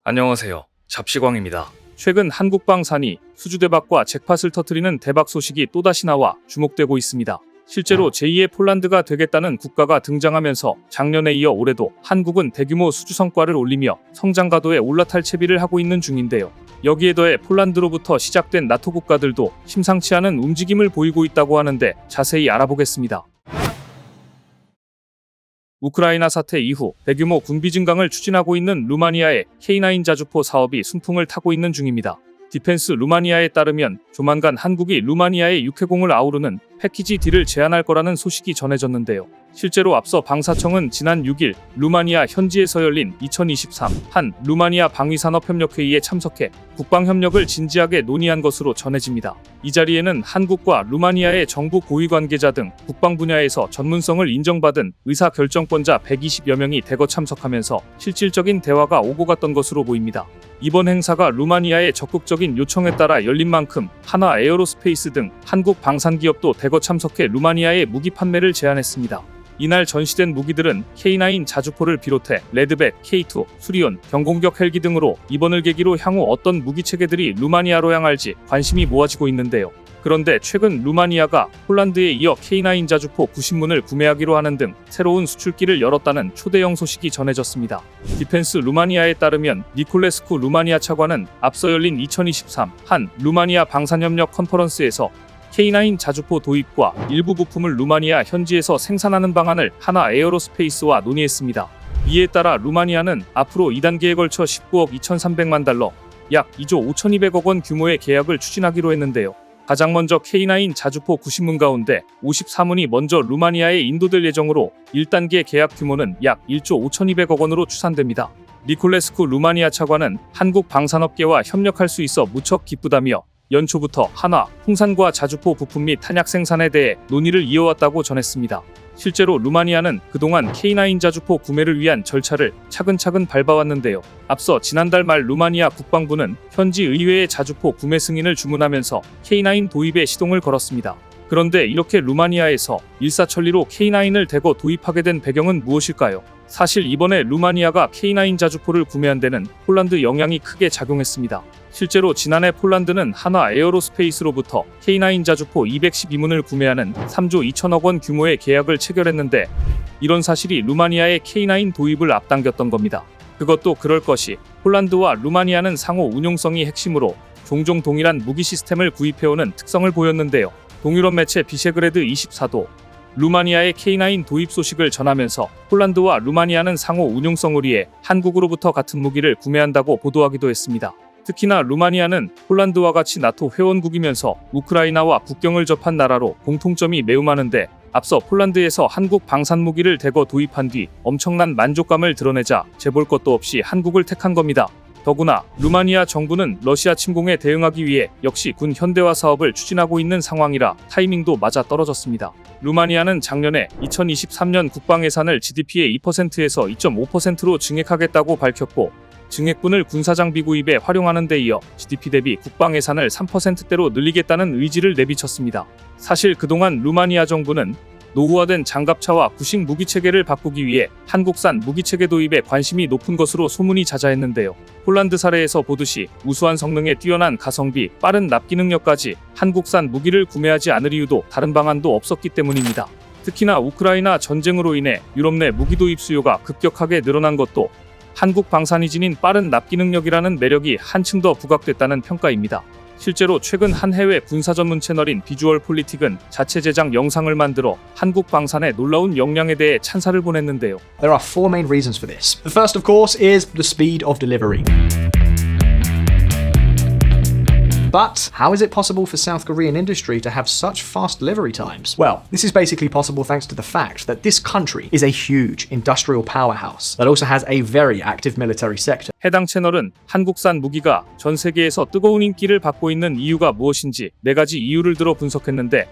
안녕하세요. 잡시광입니다. 최근 한국 방산이 수주대박과 잭팟을 터뜨리는 대박 소식이 또다시 나와 주목되고 있습니다. 실제로 제2의 폴란드가 되겠다는 국가가 등장하면서 작년에 이어 올해도 한국은 대규모 수주 성과를 올리며 성장 가도에 올라탈 채비를 하고 있는 중인데요. 여기에 더해 폴란드로부터 시작된 나토 국가들도 심상치 않은 움직임을 보이고 있다고 하는데 자세히 알아보겠습니다. 우크라이나 사태 이후 대규모 군비 증강을 추진하고 있는 루마니아의 K9 자주포 사업이 순풍을 타고 있는 중입니다. 디펜스 루마니아에 따르면 조만간 한국이 루마니아의 육해공을 아우르는 패키지 D를 제안할 거라는 소식이 전해졌는데요. 실제로 앞서 방사청은 지난 6일 루마니아 현지에서 열린 2023 한 루마니아 방위산업협력회의에 참석해 국방협력을 진지하게 논의한 것으로 전해집니다. 이 자리에는 한국과 루마니아의 정부 고위 관계자 등 국방 분야에서 전문성을 인정받은 의사결정권자 120여 명이 대거 참석하면서 실질적인 대화가 오고 갔던 것으로 보입니다. 이번 행사가 루마니아의 적극적인 요청에 따라 열린 만큼 하나 에어로스페이스 등 한국 방산기업도 대거 참석해 루마니아의 무기 판매를 제안했습니다. 이날 전시된 무기들은 K9 자주포를 비롯해 레드백, K2, 수리온, 경공격 헬기 등으로 이번을 계기로 향후 어떤 무기체계들이 루마니아로 향할지 관심이 모아지고 있는데요. 그런데 최근 루마니아가 폴란드에 이어 K9 자주포 90문을 구매하기로 하는 등 새로운 수출기를 열었다는 초대형 소식이 전해졌습니다. 디펜스 루마니아에 따르면 니콜레스쿠 루마니아 차관은 앞서 열린 2023 한 루마니아 방산협력 컨퍼런스에서 K9 자주포 도입과 일부 부품을 루마니아 현지에서 생산하는 방안을 하나 에어로스페이스와 논의했습니다. 이에 따라 루마니아는 앞으로 2단계에 걸쳐 19억 2,300만 달러, 약 2조 5,200억 원 규모의 계약을 추진하기로 했는데요. 가장 먼저 K9 자주포 90문 가운데 54문이 먼저 루마니아에 인도될 예정으로 1단계 계약 규모는 약 1조 5,200억 원으로 추산됩니다. 니콜레스쿠 루마니아 차관은 한국 방산업계와 협력할 수 있어 무척 기쁘다며 연초부터 한화, 풍산과 자주포 부품 및 탄약 생산에 대해 논의를 이어왔다고 전했습니다. 실제로 루마니아는 그동안 K9 자주포 구매를 위한 절차를 차근차근 밟아왔는데요. 앞서 지난달 말 루마니아 국방부는 현지 의회에 자주포 구매 승인을 주문하면서 K9 도입에 시동을 걸었습니다. 그런데 이렇게 루마니아에서 일사천리로 K9을 대거 도입하게 된 배경은 무엇일까요? 사실 이번에 루마니아가 K9 자주포를 구매한 데는 폴란드 영향이 크게 작용했습니다. 실제로 지난해 폴란드는 한화 에어로스페이스로부터 K9 자주포 212문을 구매하는 3조 2천억 원 규모의 계약을 체결했는데 이런 사실이 루마니아의 K9 도입을 앞당겼던 겁니다. 그것도 그럴 것이 폴란드와 루마니아는 상호 운용성이 핵심으로 종종 동일한 무기 시스템을 구입해오는 특성을 보였는데요. 동유럽 매체 비셰그레드 24도 루마니아의 K9 도입 소식을 전하면서 폴란드와 루마니아는 상호 운용성을 위해 한국으로부터 같은 무기를 구매한다고 보도하기도 했습니다. 특히나 루마니아는 폴란드와 같이 나토 회원국이면서 우크라이나와 국경을 접한 나라로 공통점이 매우 많은데 앞서 폴란드에서 한국 방산무기를 대거 도입한 뒤 엄청난 만족감을 드러내자 재볼 것도 없이 한국을 택한 겁니다. 더구나 루마니아 정부는 러시아 침공에 대응하기 위해 역시 군 현대화 사업을 추진하고 있는 상황이라 타이밍도 맞아 떨어졌습니다. 루마니아는 작년에 2023년 국방 예산을 GDP의 2%에서 2.5%로 증액하겠다고 밝혔고 증액분을 군사장비 구입에 활용하는 데 이어 GDP 대비 국방 예산을 3%대로 늘리겠다는 의지를 내비쳤습니다. 사실 그동안 루마니아 정부는 노후화된 장갑차와 구식 무기체계를 바꾸기 위해 한국산 무기체계 도입에 관심이 높은 것으로 소문이 자자했는데요. 폴란드 사례에서 보듯이 우수한 성능에 뛰어난 가성비, 빠른 납기 능력까지 한국산 무기를 구매하지 않을 이유도 다른 방안도 없었기 때문입니다. 특히나 우크라이나 전쟁으로 인해 유럽 내 무기 도입 수요가 급격하게 늘어난 것도 한국 방산이 지닌 빠른 납기 능력이라는 매력이 한층 더 부각됐다는 평가입니다. 실제로 최근 한 해외 군사 전문 채널인 비주얼 폴리틱은 자체 제작 영상을 만들어 한국 방산의 놀라운 역량에 대해 찬사를 보냈는데요. There are four main reasons for this. The first, of course, is the speed of delivery. But how is it possible for South Korean industry to have such fast delivery times? Well, this is basically possible thanks to the fact that this country is a huge industrial powerhouse that also has a very active military sector. 해당 채널은 한국산 무기가 전 세계에서 뜨거운 인기를 받고 있는 이유가 무엇인지 4가지 이유를 들어 분석했는데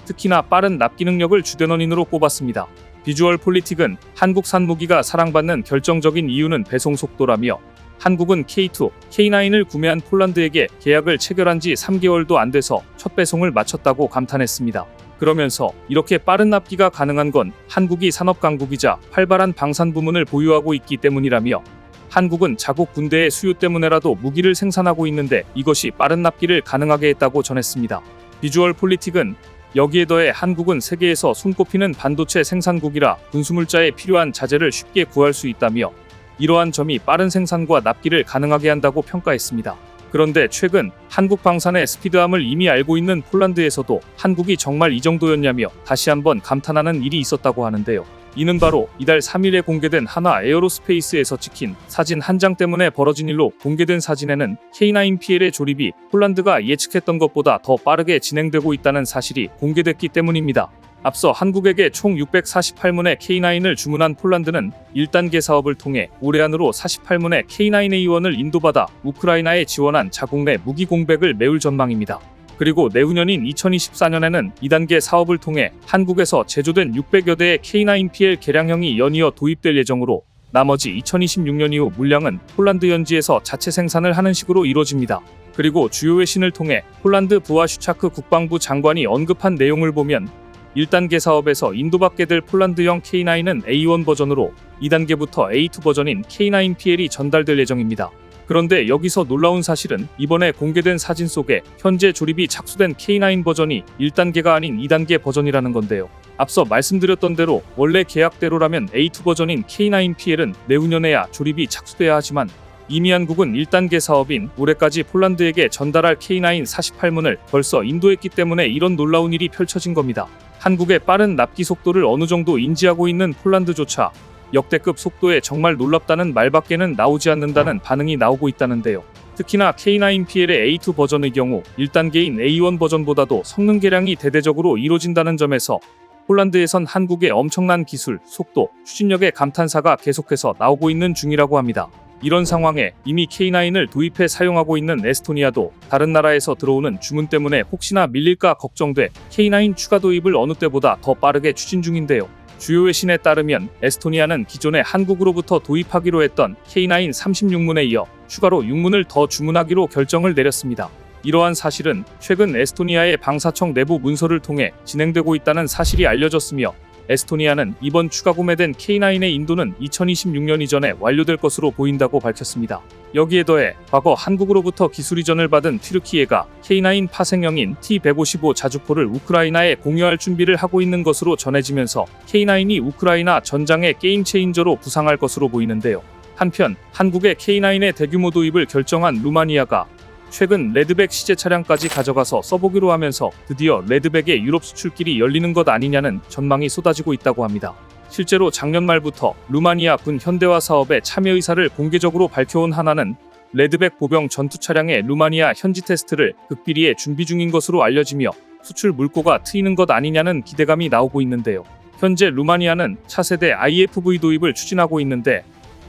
특히나 빠른 납기 능력을 주된 원인으로 꼽았습니다. 비주얼 폴리틱은 한국산 무기가 사랑받는 결정적인 이유는 배송 속도라며 한국은 K2, K9을 구매한 폴란드에게 계약을 체결한 지 3개월도 안 돼서 첫 배송을 마쳤다고 감탄했습니다. 그러면서 이렇게 빠른 납기가 가능한 건 한국이 산업 강국이자 활발한 방산 부문을 보유하고 있기 때문이라며 한국은 자국 군대의 수요 때문에라도 무기를 생산하고 있는데 이것이 빠른 납기를 가능하게 했다고 전했습니다. 비주얼 폴리틱은 여기에 더해 한국은 세계에서 손꼽히는 반도체 생산국이라 군수물자에 필요한 자재를 쉽게 구할 수 있다며 이러한 점이 빠른 생산과 납기를 가능하게 한다고 평가했습니다. 그런데 최근 한국 방산의 스피드함을 이미 알고 있는 폴란드에서도 한국이 정말 이 정도였냐며 다시 한번 감탄하는 일이 있었다고 하는데요. 이는 바로 이달 3일에 공개된 한화 에어로스페이스에서 찍힌 사진 한 장 때문에 벌어진 일로 공개된 사진에는 K9PL의 조립이 폴란드가 예측했던 것보다 더 빠르게 진행되고 있다는 사실이 공개됐기 때문입니다. 앞서 한국에게 총 648문의 K9을 주문한 폴란드는 1단계 사업을 통해 올해 안으로 48문의 K9A1을 인도받아 우크라이나에 지원한 자국 내 무기 공백을 메울 전망입니다. 그리고 내후년인 2024년에는 2단계 사업을 통해 한국에서 제조된 600여 대의 K9PL 개량형이 연이어 도입될 예정으로 나머지 2026년 이후 물량은 폴란드 현지에서 자체 생산을 하는 식으로 이뤄집니다. 그리고 주요 외신을 통해 폴란드 부하슈차크 국방부 장관이 언급한 내용을 보면 1단계 사업에서 인도받게 될 폴란드형 K9은 A1 버전으로 2단계부터 A2 버전인 K9PL이 전달될 예정입니다. 그런데 여기서 놀라운 사실은 이번에 공개된 사진 속에 현재 조립이 착수된 K9 버전이 1단계가 아닌 2단계 버전이라는 건데요. 앞서 말씀드렸던 대로 원래 계약대로라면 A2 버전인 K9PL은 내후년에야 조립이 착수돼야 하지만 이미 한국은 1단계 사업인 올해까지 폴란드에게 전달할 K9 48문을 벌써 인도했기 때문에 이런 놀라운 일이 펼쳐진 겁니다. 한국의 빠른 납기 속도를 어느 정도 인지하고 있는 폴란드조차 역대급 속도에 정말 놀랍다는 말밖에는 나오지 않는다는 반응이 나오고 있다는데요. 특히나 K9PL의 A2 버전의 경우 1단계인 A1 버전보다도 성능 개량이 대대적으로 이뤄진다는 점에서 폴란드에선 한국의 엄청난 기술, 속도, 추진력의 감탄사가 계속해서 나오고 있는 중이라고 합니다. 이런 상황에 이미 K9을 도입해 사용하고 있는 에스토니아도 다른 나라에서 들어오는 주문 때문에 혹시나 밀릴까 걱정돼 K9 추가 도입을 어느 때보다 더 빠르게 추진 중인데요. 주요 외신에 따르면 에스토니아는 기존에 한국으로부터 도입하기로 했던 K9 36문에 이어 추가로 6문을 더 주문하기로 결정을 내렸습니다. 이러한 사실은 최근 에스토니아의 방사청 내부 문서를 통해 진행되고 있다는 사실이 알려졌으며 에스토니아는 이번 추가 구매된 K9의 인도는 2026년 이전에 완료될 것으로 보인다고 밝혔습니다. 여기에 더해 과거 한국으로부터 기술 이전을 받은 튀르키예가 K9 파생형인 T155 자주포를 우크라이나에 공유할 준비를 하고 있는 것으로 전해지면서 K9이 우크라이나 전장의 게임 체인저로 부상할 것으로 보이는데요. 한편 한국의 K9의 대규모 도입을 결정한 루마니아가 최근 레드백 시제 차량까지 가져가서 써보기로 하면서 드디어 레드백의 유럽 수출길이 열리는 것 아니냐는 전망이 쏟아지고 있다고 합니다. 실제로 작년 말부터 루마니아 군 현대화 사업에 참여 의사를 공개적으로 밝혀온 한화는 레드백 보병 전투 차량의 루마니아 현지 테스트를 극비리에 준비 중인 것으로 알려지며 수출 물꼬가 트이는 것 아니냐는 기대감이 나오고 있는데요. 현재 루마니아는 차세대 IFV 도입을 추진하고 있는데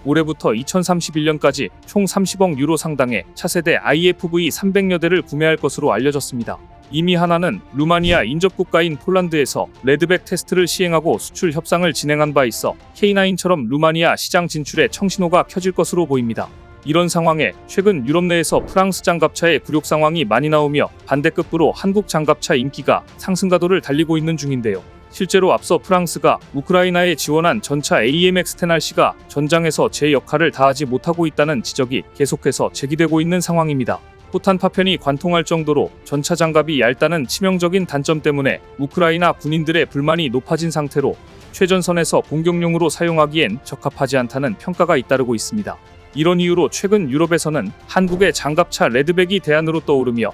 올해부터 2031년까지 총 30억 유로 상당의 차세대 IFV 300여 대를 구매할 것으로 알려졌습니다. 이미 한화는 루마니아 인접국가인 폴란드에서 레드백 테스트를 시행하고 수출 협상을 진행한 바 있어 K9처럼 루마니아 시장 진출에 청신호가 켜질 것으로 보입니다. 이런 상황에 최근 유럽 내에서 프랑스 장갑차의 굴욕 상황이 많이 나오며 반대급부로 한국 장갑차 인기가 상승 가도를 달리고 있는 중인데요. 실제로 앞서 프랑스가 우크라이나에 지원한 전차 AMX-10RC가 전장에서 제 역할을 다하지 못하고 있다는 지적이 계속해서 제기되고 있는 상황입니다. 포탄 파편이 관통할 정도로 전차 장갑이 얇다는 치명적인 단점 때문에 우크라이나 군인들의 불만이 높아진 상태로 최전선에서 공격용으로 사용하기엔 적합하지 않다는 평가가 잇따르고 있습니다. 이런 이유로 최근 유럽에서는 한국의 장갑차 레드백이 대안으로 떠오르며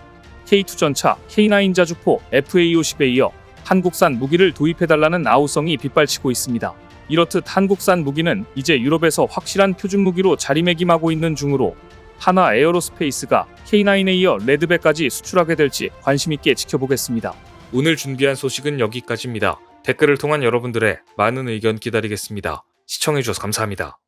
K2 전차, K9 자주포, FA50에 이어 한국산 무기를 도입해달라는 아우성이 빗발치고 있습니다. 이렇듯 한국산 무기는 이제 유럽에서 확실한 표준 무기로 자리매김하고 있는 중으로 한화 에어로스페이스가 K9에 이어 레드백까지 수출하게 될지 관심있게 지켜보겠습니다. 오늘 준비한 소식은 여기까지입니다. 댓글을 통한 여러분들의 많은 의견 기다리겠습니다. 시청해주셔서 감사합니다.